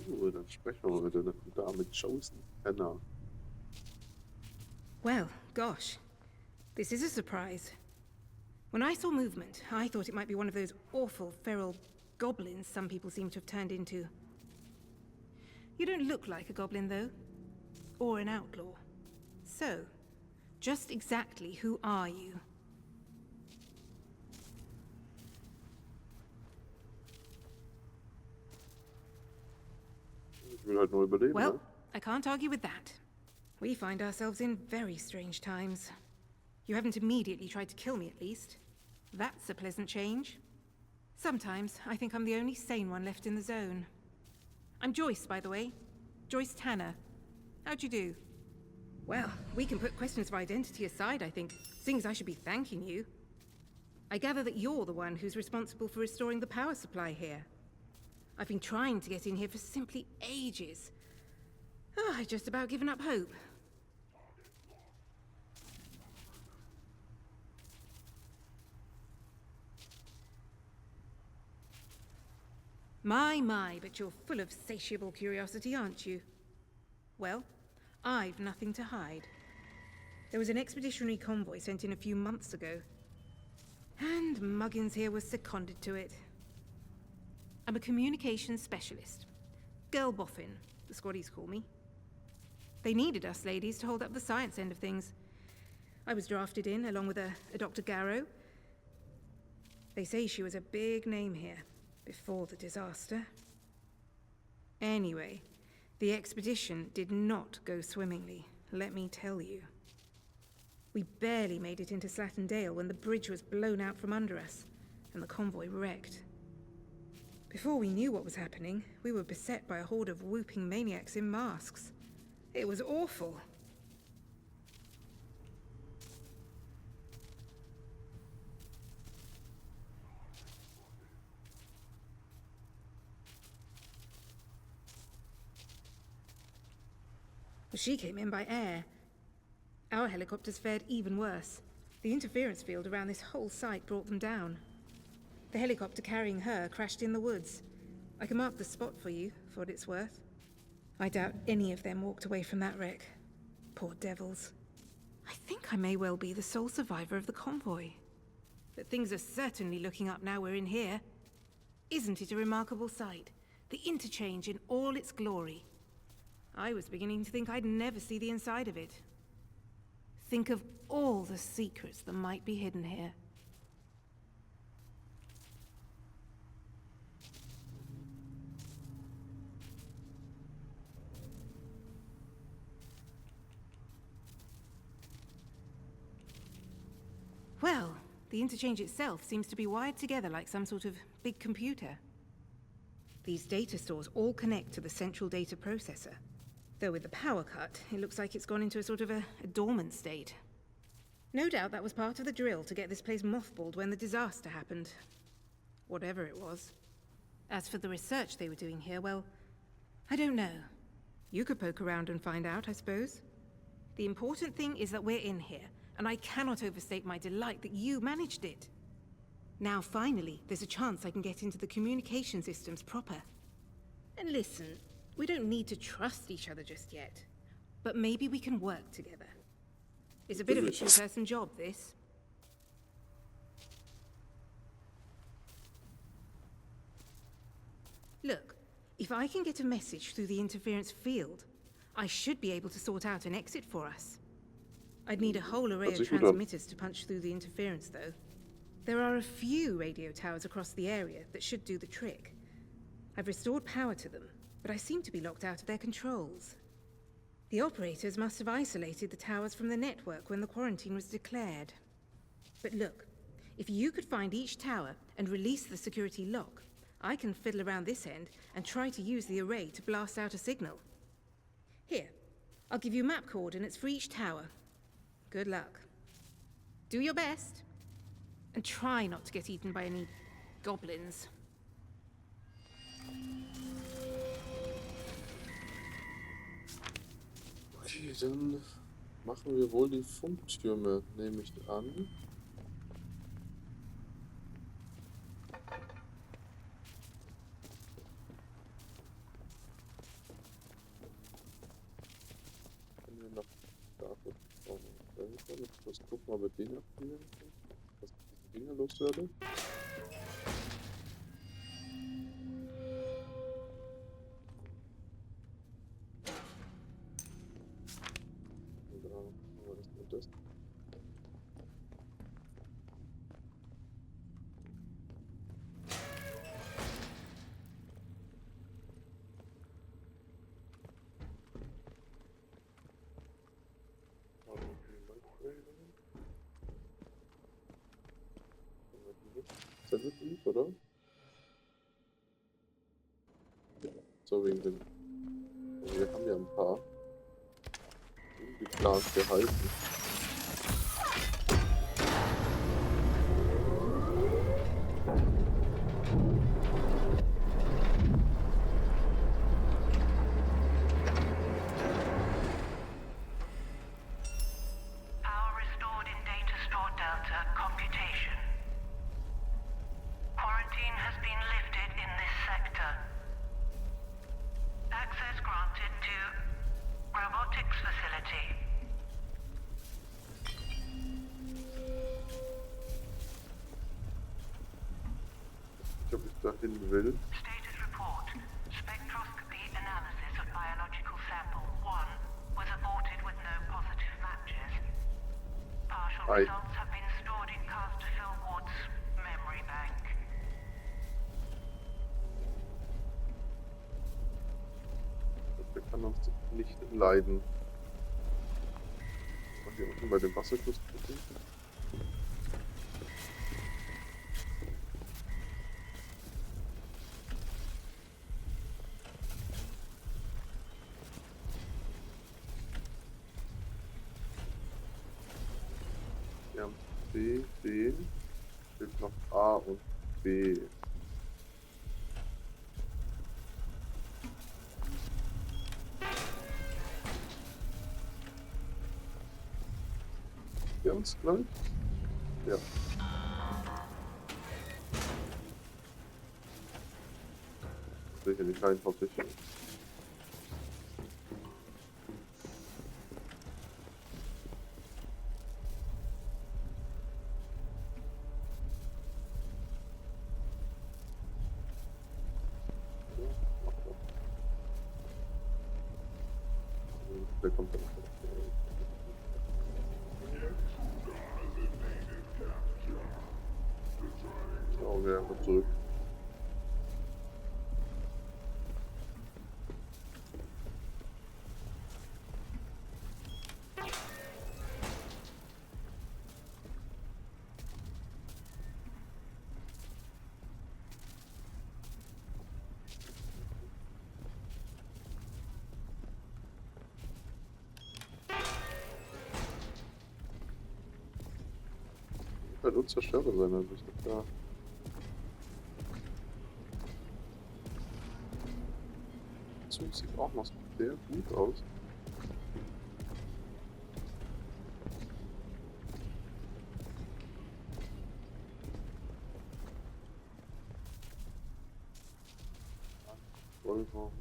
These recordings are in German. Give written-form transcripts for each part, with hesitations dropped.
So, dann sprechen wir mal mit der Dame Chosen Anna. Well, gosh. This is a surprise. When I saw movement, I thought it might be one of those awful feral goblins some people seem to have turned into. You don't look like a goblin, though. Or an outlaw. So, just exactly who are you? Ich will halt nur überleben, Well, ne? I can't argue with that. We find ourselves in very strange times. You haven't immediately tried to kill me, at least. That's a pleasant change. Sometimes I think I'm the only sane one left in the zone. I'm Joyce, by the way. Joyce Tanner. How'd you do? Well, we can put questions of identity aside, I think, seeing as I should be thanking you. I gather that you're the one who's responsible for restoring the power supply here. I've been trying to get in here for simply ages. Oh, I've just about given up hope. My, but you're full of satiable curiosity, aren't you? Well, I've nothing to hide. There was an expeditionary convoy sent in a few months ago, and Muggins here was seconded to it. I'm a communications specialist. Girl boffin, the squaddies call me. They needed us ladies to hold up the science end of things. I was drafted in, along with a Dr. Garrow. They say she was a big name here, before the disaster. Anyway, the expedition did not go swimmingly, let me tell you. We barely made it into Slattendale when the bridge was blown out from under us, and the convoy wrecked. Before we knew what was happening, we were beset by a horde of whooping maniacs in masks. It was awful. She came in by air. Our helicopters fared even worse. The interference field around this whole site brought them down. The helicopter carrying her crashed in the woods. I can mark the spot for you, for what it's worth. I doubt any of them walked away from that wreck. Poor devils. I think I may well be the sole survivor of the convoy. But things are certainly looking up now we're in here. Isn't it a remarkable sight? The interchange in all its glory. I was beginning to think I'd never see the inside of it. Think of all the secrets that might be hidden here. Well, the interchange itself seems to be wired together like some sort of big computer. These data stores all connect to the central data processor. Though with the power cut, it looks like it's gone into a sort of a dormant state. No doubt that was part of the drill to get this place mothballed when the disaster happened. Whatever it was. As for the research they were doing here, well, I don't know. You could poke around and find out, I suppose. The important thing is that we're in here, and I cannot overstate my delight that you managed it. Now finally, there's a chance I can get into the communication systems proper. And listen, we don't need to trust each other just yet. But maybe we can work together. It's a bit of a two-person job, this. Look, if I can get a message through the interference field, I should be able to sort out an exit for us. I'd need a whole array of transmitters to punch through the interference, though. There are a few radio towers across the area that should do the trick. I've restored power to them, but I seem to be locked out of their controls. The operators must have isolated the towers from the network when the quarantine was declared. But look, if you could find each tower and release the security lock, I can fiddle around this end and try to use the array to blast out a signal. Here, I'll give you map coordinates for each tower. Good luck. Do your best. And try not to get eaten by any goblins. Okay, dann machen wir wohl die Funktürme, nehme ich an. mal mit denen aktivieren. Dass ich diese Dinger loswerde. Da haben wir das und das. Das ist gut, oder? So, wegen den. Also wir haben ja ein paar geplant gehalten. Power restored in Datastore Delta computation. Quarantine has been lifted in this sector. Access granted to robotics facility. Ob ich dahin will. Status report. Spectroscopy analysis of biological sample 1 was aborted with no positive matches. Partial Aye. results have been stored in Casterfield Ward's memory bank. Der kann uns nicht leiden. Mal hier unten bei dem Wasserfluss gucken. Wir haben C, D, fehlt noch A und B. Ganz gleich? Ja. Sicherlich kein Verpflichtung. Der kommt dann. Oh, wir haben zurück. Halt unzerstörbar sein, also ist nicht klar. Der Zug sieht auch noch sehr gut aus. Volvo.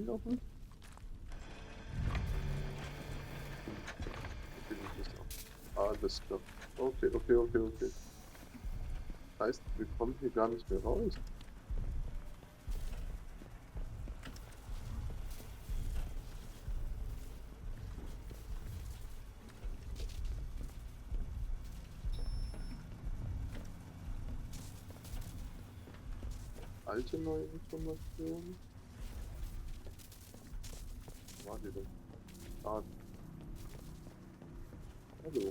Laufen? Alles klar. Okay. Heißt, wir kommen hier gar nicht mehr raus. Alte neue Informationen. Wo war die denn? Ah. Hallo.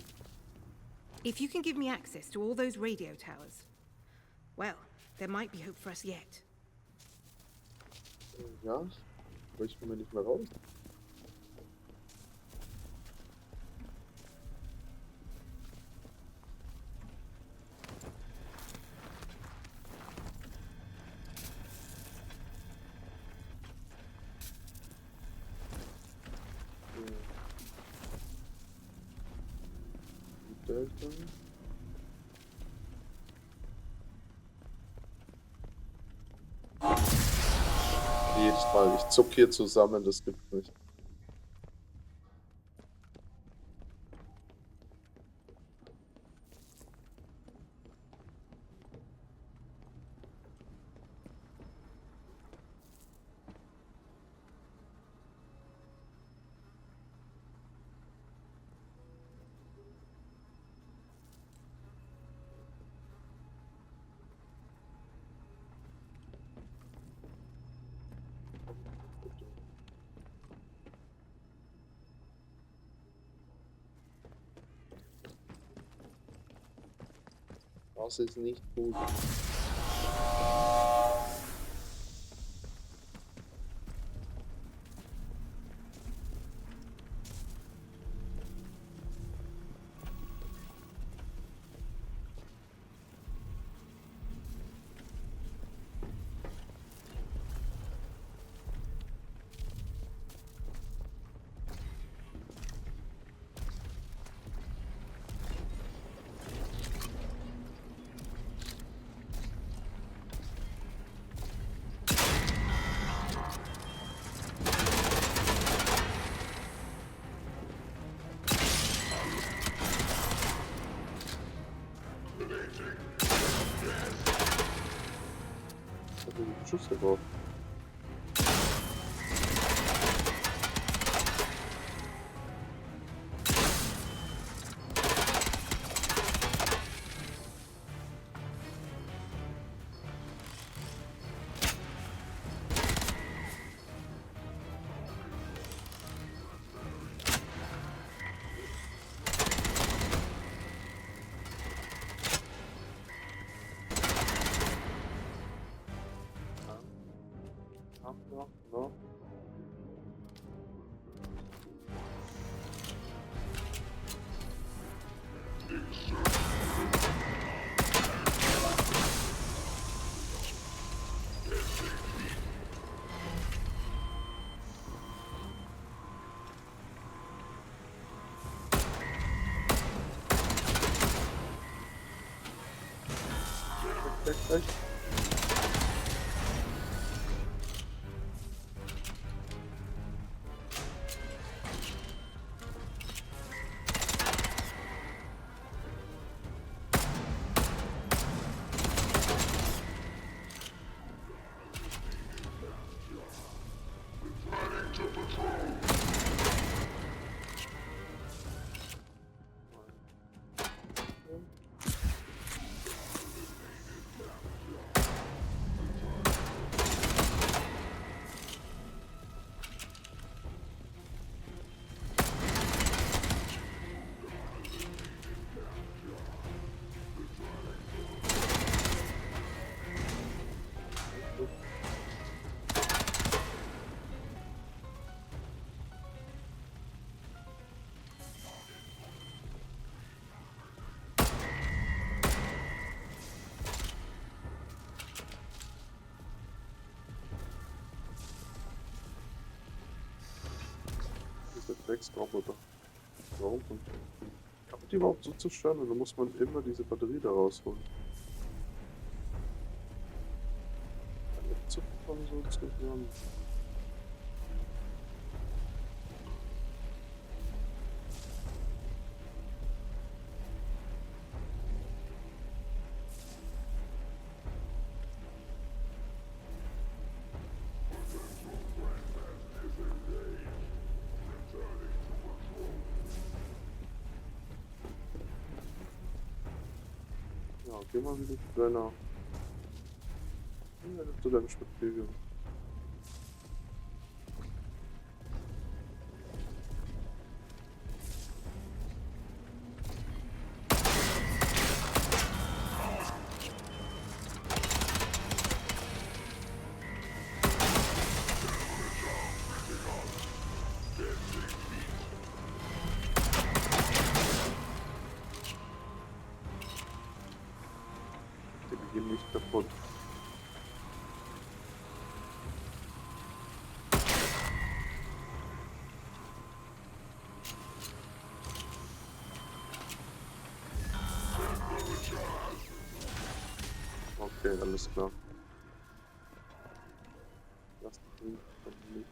If you can give me access to all those radio towers, well, there might be hope for us yet. Ja, aber ich komme nicht mehr raus. Delta. Jedes Mal, ich zuck hier zusammen, das gibt's nicht. Das ist nicht gut. Schuss gebraucht. No. Gleich. Drecksroboter. Warum? Kann man die überhaupt so zerstören? Oder muss man immer diese Batterie da rausholen? Eine Zuchtform so zu hören. Geh mal wieder zu deiner... zu deinem Spaziergang. Die gehen nicht kaputt. Okay, alles klar. Das bringt nicht.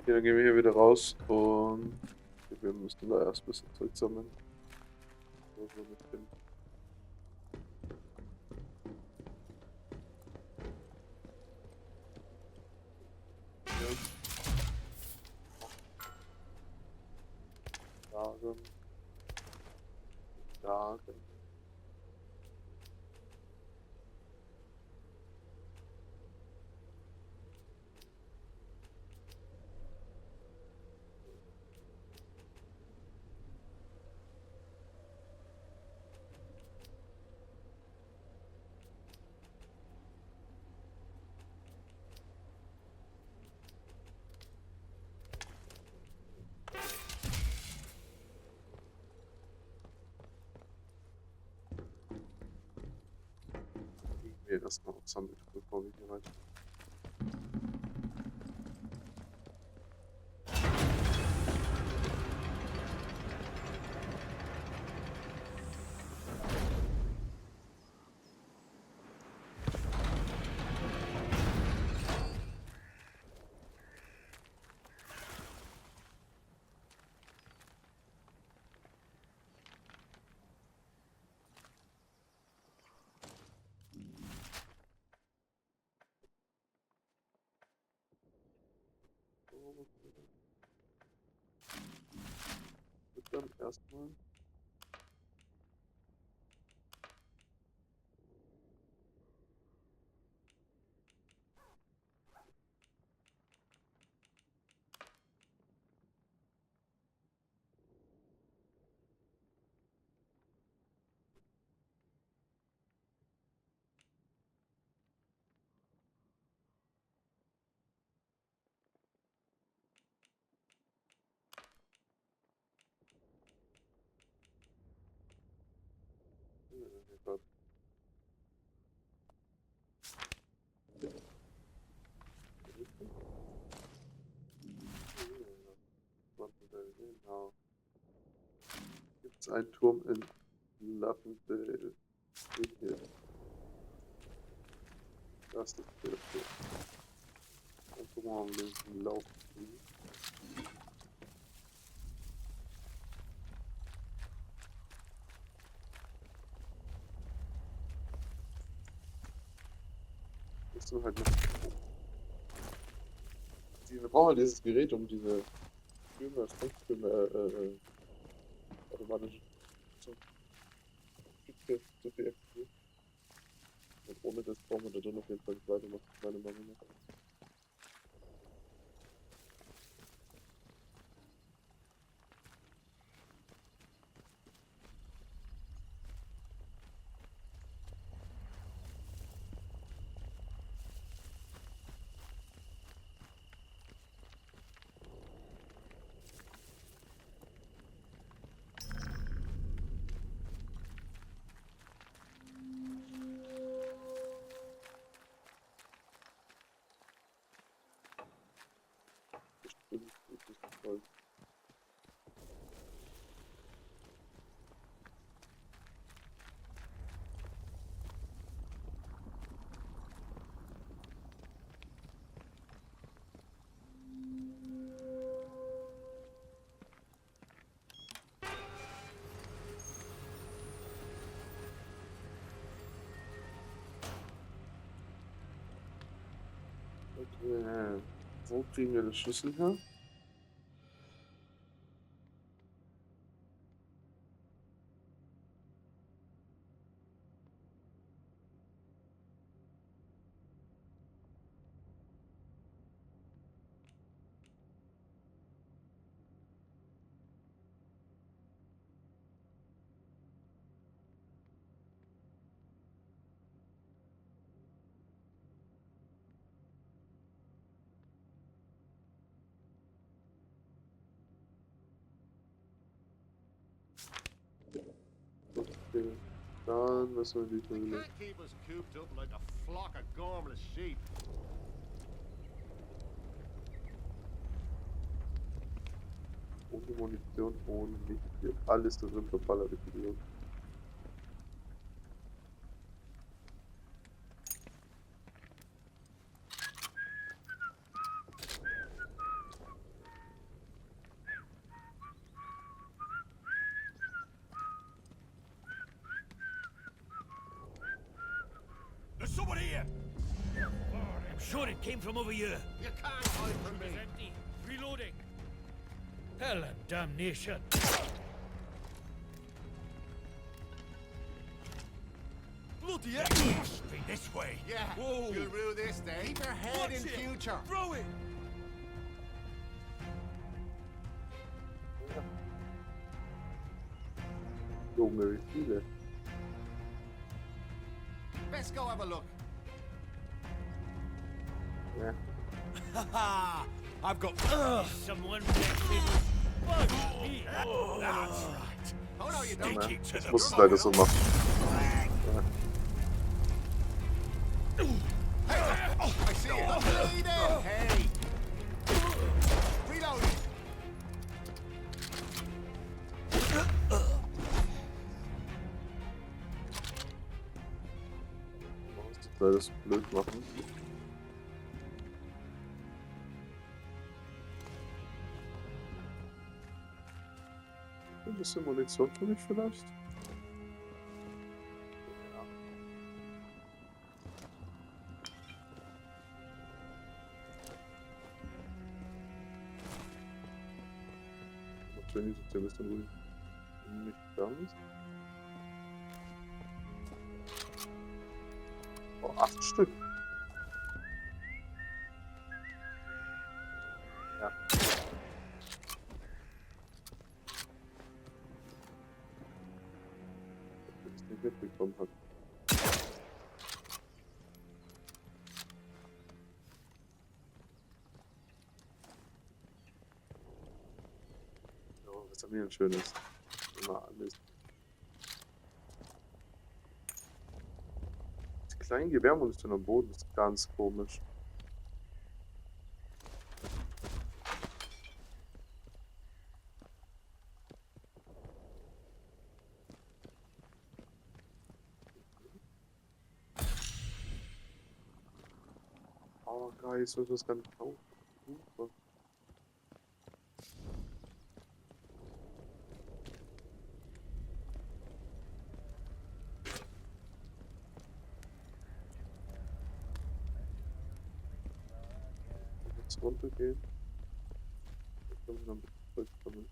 Okay, dann gehen wir hier wieder raus und wir müssen da erst ein bisschen Zeug sammeln. Wo wir mit hin. Ja. Dagen. Dagen. Wir erstmal aufsammeln, bevor wir hier weiter. Dann erstmal. Gott. Genau. Gibt es einen Turm in Lavendale? Hier. Das ist der Turm. Dann gucken wir mal, wie den Lauf kriegen. Musst du halt noch. Wir brauchen halt dieses Gerät, um diese Funktürme automatisch zu deaktivieren. Und ohne das brauchen wir da drin auf jeden Fall nicht weitermachen, meiner Meinung nach. Bestimmt ist es voll. Okay. Wo kriegen wir den Schlüssel her? Okay. Dann müssen wir die They Höhle. can't keep us cooped up like a flock of gormless sheep. Ohne Munition, ohne Licht. Hier alles drin verballert, ich Idiot. There's someone here! I'm sure it came from over here. You can't hide from me. Empty. Reloading. Hell and damnation. Bloody hell! It must be this way. Yeah, Whoa. you'll rue this day. Keep your head Watch in it. future. Throw it! Junge, wie viele? Let's go have a look. Ja. Haha! I've got someone mixing. Fuck me. That's right. Oh no, you don't. Stick Ja, it to ich the muss es leider so machen. I see it. Bleeding. Hey. Reloading. Ich muss das leider so blöd machen. Ein bisschen Munition für mich vielleicht? Natürlich ist der ein bisschen ruhig. Nicht ganz. Oh, 8 Stück. Ja. Wenn ich es nicht mitbekommen habe. Oh, was haben wir denn Schönes? Immer alles. Die kleinen Gewehrmunition am Boden ist ganz komisch. Oh, geil, soll ich das gar nicht kaufen? Super. Jetzt runtergehen. Jetzt können wir noch ein bisschen zurückkommen.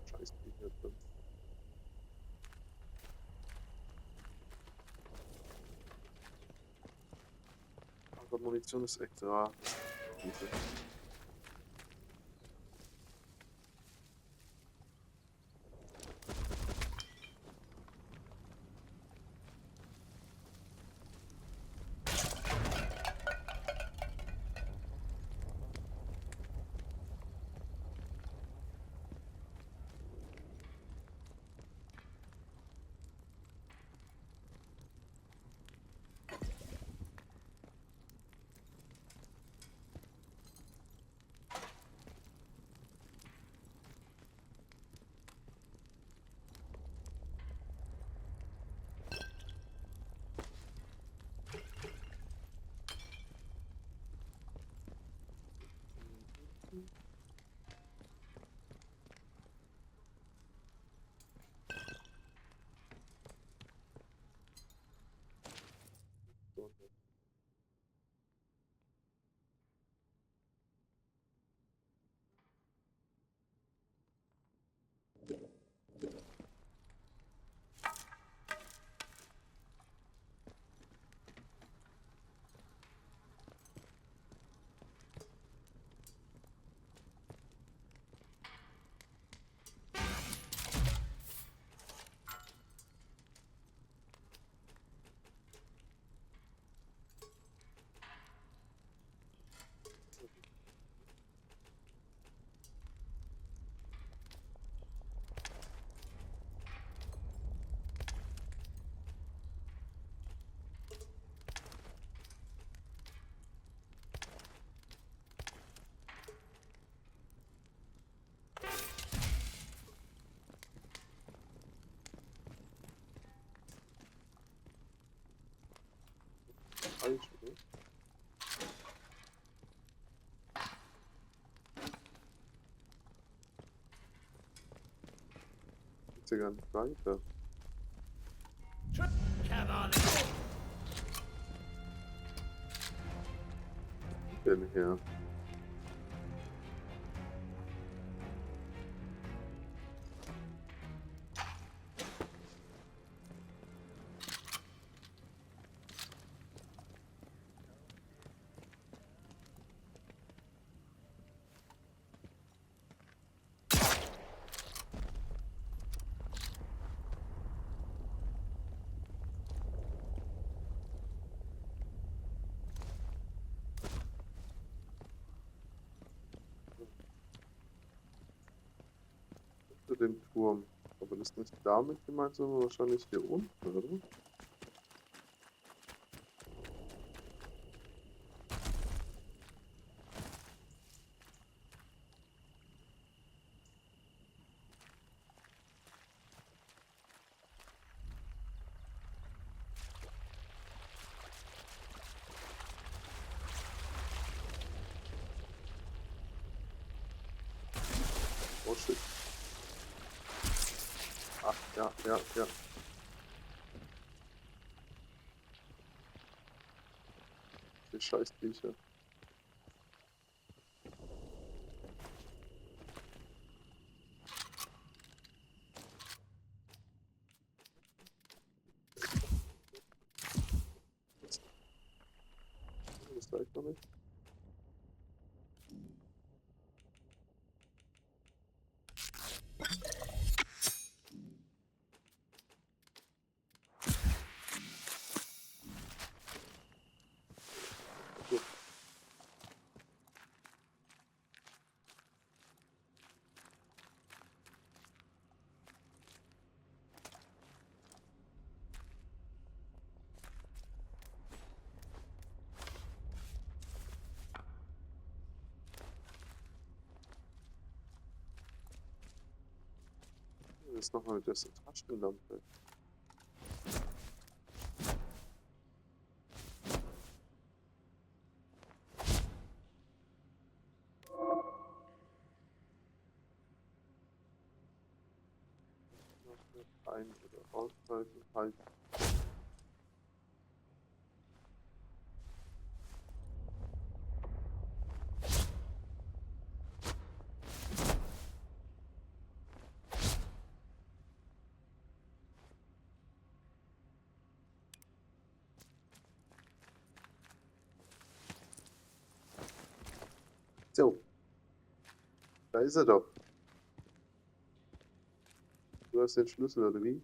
Scheiß Ding hier drin. Aber Munition ist echt rar. Diese. falsch, oder? Geht's ja gar nicht weiter. Come on. Wo denn her? Den Turm. Aber das ist nicht damit gemeint, sondern wahrscheinlich hier unten, oder? Oh shit. Ach, ja, ja, ja. Die Scheißviecher. Das reicht noch nicht. Jetzt nochmal mit der Taschenlampe. Ein- oder ausschalten, halten. So, da ist er doch. Du hast den Schlüssel, oder wie? Wie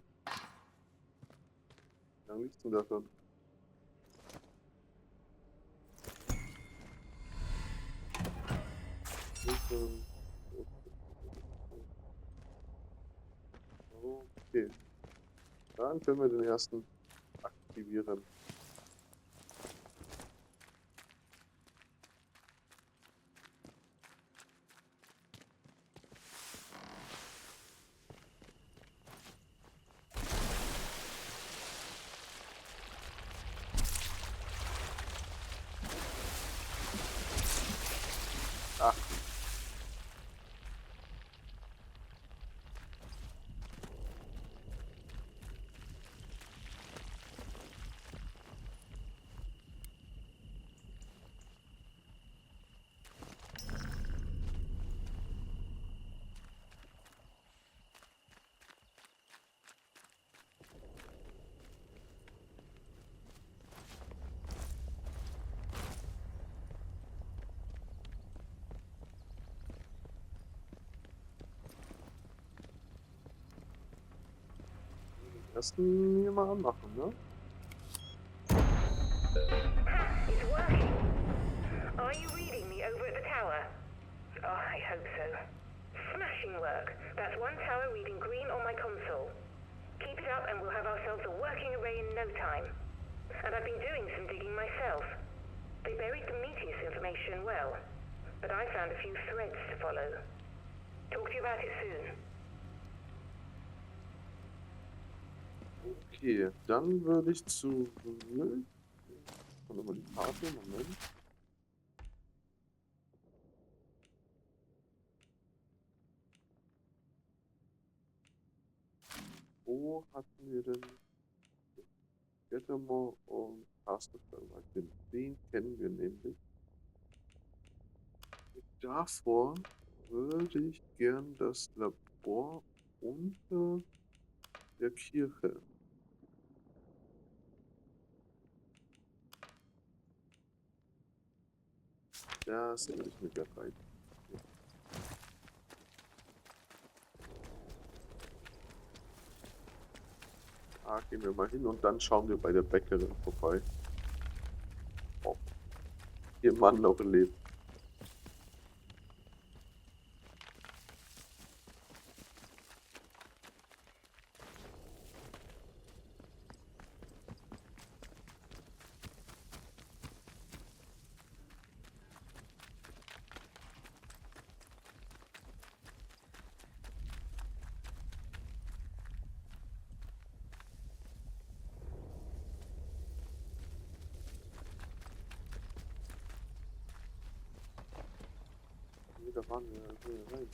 lange liegst du denn da schon? Okay, dann können wir den ersten aktivieren. Ach. Ersten hier mal anmachen, ne? It's working. Are you reading me over at the tower? Oh, I hope so. Smashing work. That's one tower reading green on my console. Keep it up and we'll have ourselves a working array in no time. And I've been doing some digging myself. They buried Prometheus information well, but I found a few threads to follow. Talk to you about it soon. Okay, dann würde ich zurück. öffnen wir mal die Karte. Moment. Wo hatten wir denn Gettemore und Stelle? Den kennen wir nämlich. Davor würde ich gern das Labor unter der Kirche. Das würde ich mir gerne rein. Da gehen wir mal hin und dann schauen wir bei der Bäckerin vorbei. Ob ihr Mann noch lebt. Da waren wir rein.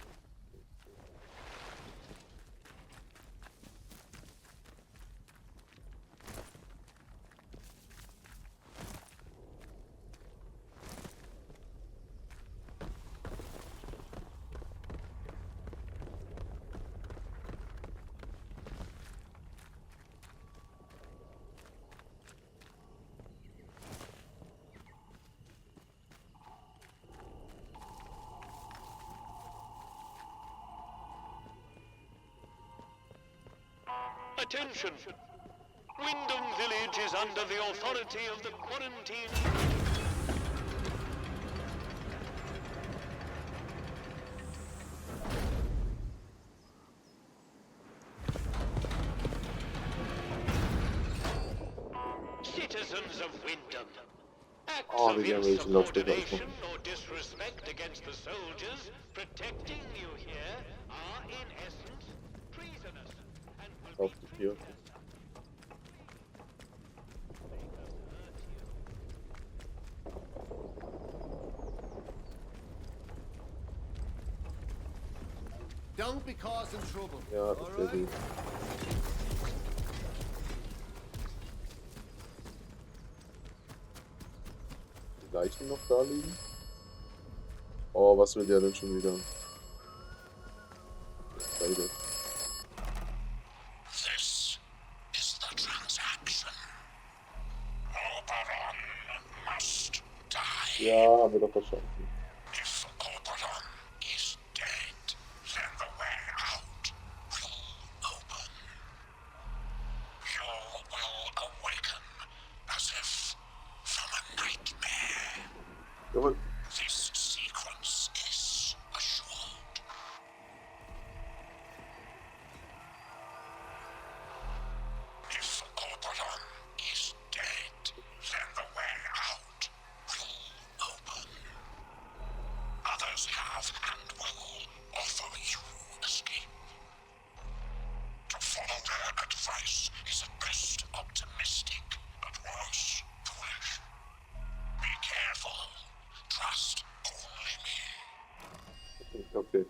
Attention! Wyndham Village is under the authority of the quarantine. Citizens of Wyndham. Acts Oh, of die haben wir insubordination or disrespect against the soldiers protecting you here are in essence treasonous and will Auf be die Kirche. Don't be causing trouble. Ja, das wäre gut. Die Leichen noch da liegen? Oh, was will der denn schon wieder? Begleitet. This is the transaction. Oberon must die. Ja, haben wir doch verstanden. If Oberon is dead, then the way out will open. You will awaken as if from a nightmare. Jawohl. This sequence is assured. If Oberon is dead, then the way out will open. Others have and will offer you escape. To follow their advice is at best optimistic, at worst foolish. Be careful. Trust only me. Okay.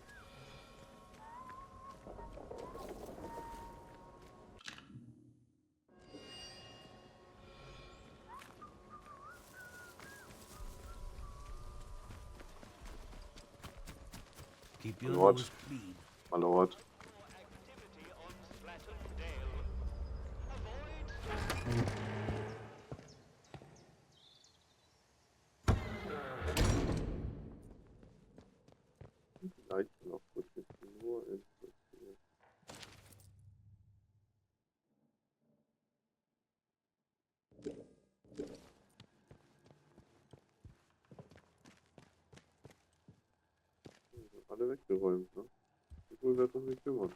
Keep your Lord. nose clean. My Lord. Activity on Slatton Dale. Avoid Die Leichen noch gut. Nur interessiert. Alle weggeräumt, ne? Ich will das doch nicht kümmern.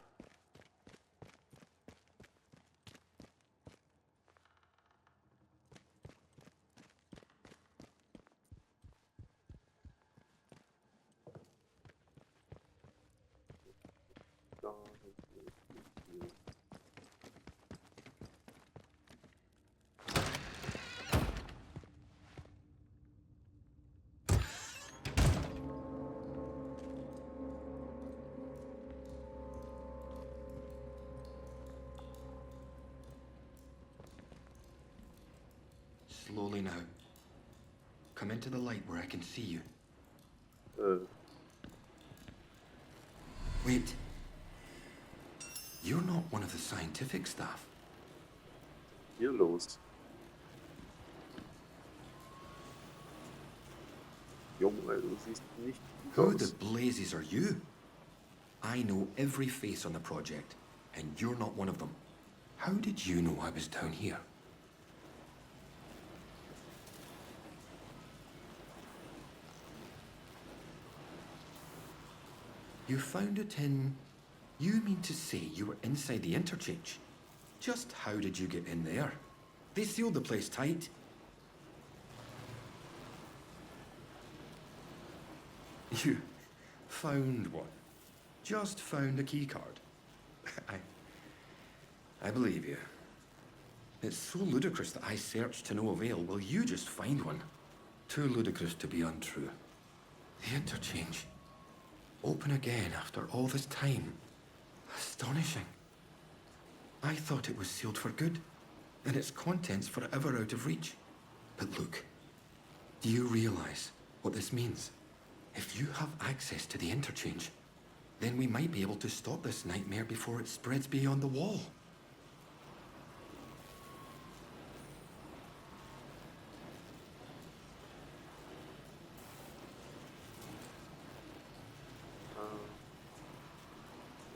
Da Slowly now. Come into the light where I can see you. Wait. You're not one of the scientific staff. Hier los. Junge, du siehst nicht gut Who the aus. blazes are you? I know every face on the project, and you're not one of them. How did you know I was down here? You found it in... You mean to say you were inside the interchange? Just how did you get in there? They sealed the place tight. You found one. Just found a keycard. I believe you. It's so ludicrous that I searched to no avail. Will you just find one? Too ludicrous to be untrue. The interchange. Open again after all this time. Astonishing. I thought it was sealed for good, and its contents forever out of reach. But look, do you realize what this means? If you have access to the interchange, then we might be able to stop this nightmare before it spreads beyond the wall.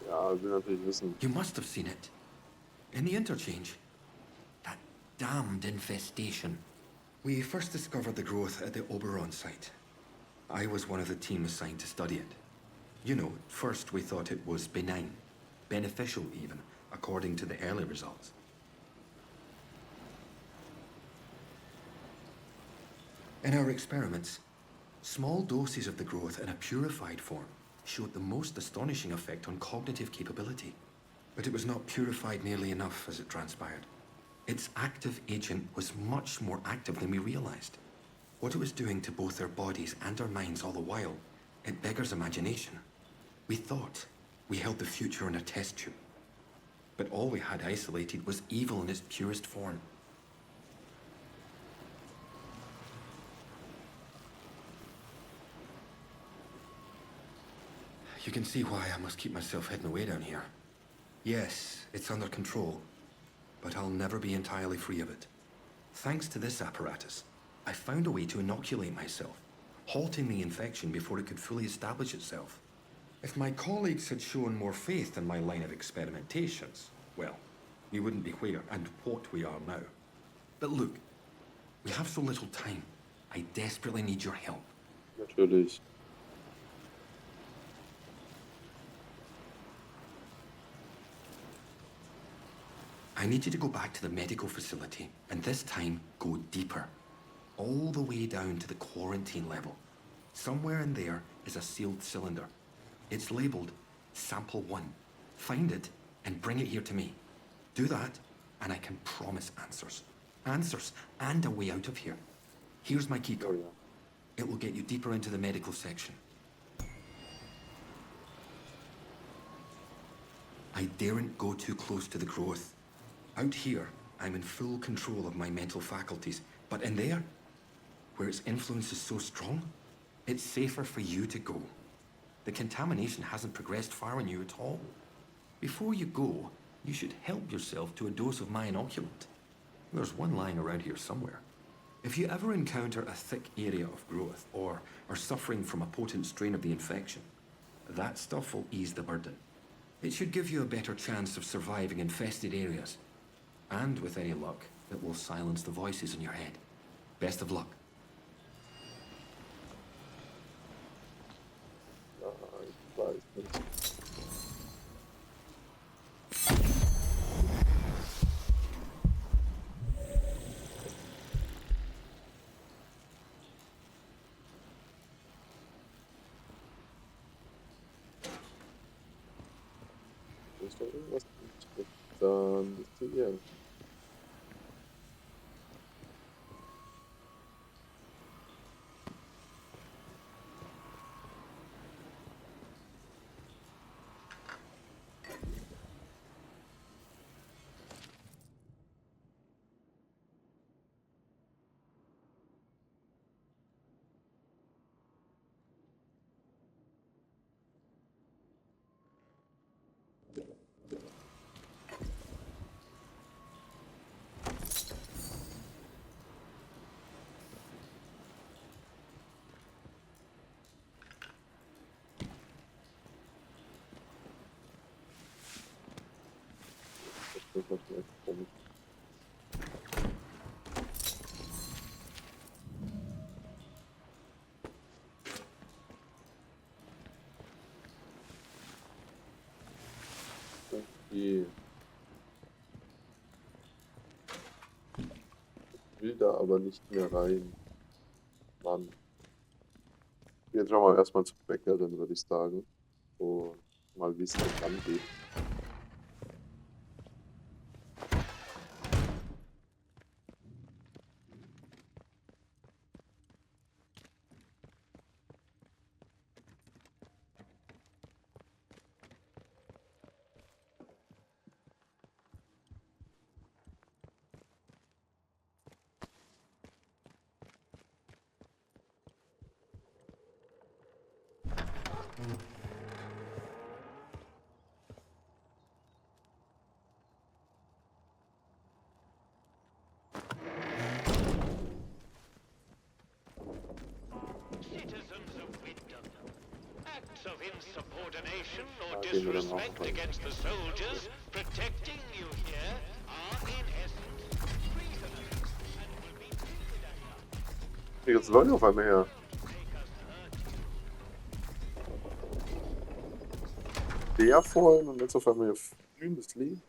Ja, ich will natürlich wissen. You must have seen it. In the interchange. That damned infestation. We first discovered the growth at the Oberon site. I was one of the team assigned to study it. You know, first we thought it was benign. Beneficial even, according to the early results. In our experiments, small doses of the growth in a purified form showed the most astonishing effect on cognitive capability. But it was not purified nearly enough, as it transpired. Its active agent was much more active than we realized. What it was doing to both our bodies and our minds all the while, it beggars imagination. We thought we held the future in a test tube. But all we had isolated was evil in its purest form. You can see why I must keep myself hidden away down here. Yes, it's under control, but I'll never be entirely free of it. Thanks to this apparatus, I found a way to inoculate myself, halting the infection before it could fully establish itself. If my colleagues had shown more faith in my line of experimentations, well, we wouldn't be where and what we are now. But look, we have so little time. I desperately need your help. Natürlich. I need you to go back to the medical facility, and this time go deeper. All the way down to the quarantine level. Somewhere in there is a sealed cylinder. It's labeled Sample 1. Find it and bring it here to me. Do that, and I can promise answers. Answers and a way out of here. Here's my keycard. Oh, ja. It will get you deeper into the medical section. I daren't go too close to the growth. Out here, I'm in full control of my mental faculties, but in there, where its influence is so strong, it's safer for you to go. The contamination hasn't progressed far on you at all. Before you go, you should help yourself to a dose of my inoculant. There's one lying around here somewhere. If you ever encounter a thick area of growth, or are suffering from a potent strain of the infection, that stuff will ease the burden. It should give you a better chance of surviving infested areas. And with any luck, it will silence the voices in your head. Best of luck. Ja, ich weiß nicht. Ist doch irgendwas dann ist hier. Das war schon echt komisch. Okay. Ich will da aber nicht mehr rein. Mann. Jetzt schauen wir erstmal zum Bäcker, dann würde ich sagen. So, mal wie es halt angeht. Citizens of Wyndham, acts of insubordination or Da gehen wir dann auch disrespect rein. against the soldiers protecting you here are in essence treasonous and will be treated as such. Hier gibt's Leute auf einmal her. Der vorhin und jetzt auf einmal hier blühendes Leben.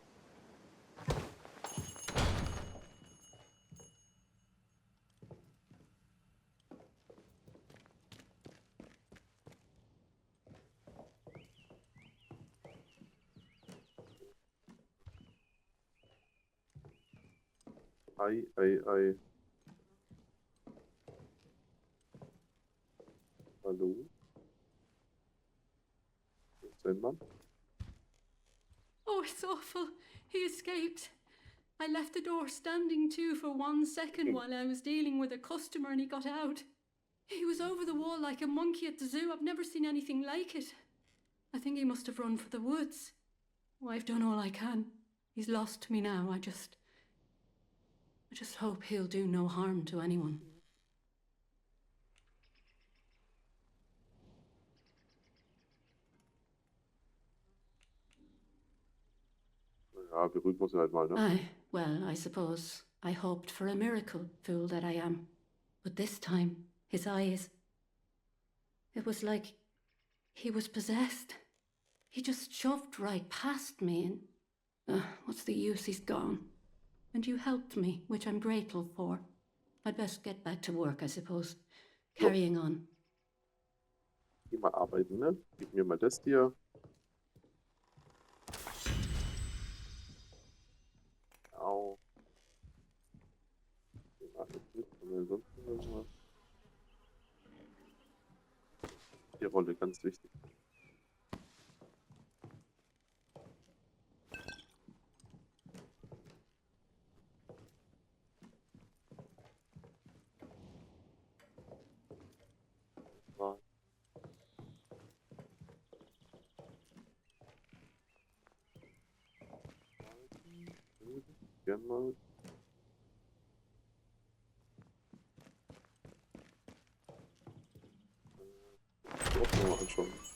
Ei, ei, ei. Hallo? Wo ist dein Mann? Oh, it's awful. He escaped. I left the door standing to for 1 second while I was dealing with a customer and he got out. He was over the wall like a monkey at the zoo. I've never seen anything like it. I think he must have run for the woods. Oh, I've done all I can. He's lost me now. I just hope he'll do no harm to anyone. Ja, beruhigen muss ihn halt mal, ne? I suppose I hoped for a miracle, fool that I am. But this time, his eyes... It was like he was possessed. He just shoved right past me and... what's the use? He's gone. And you helped me, which I'm grateful for. I'd best get back to work, I suppose. Carrying on. Geh mal arbeiten, ne? Gib mir mal das hier. Au. Mach jetzt mit, oder sonst irgendwas. Die Rolle, ganz wichtig. War. Gern mal. Auch mal anschauen.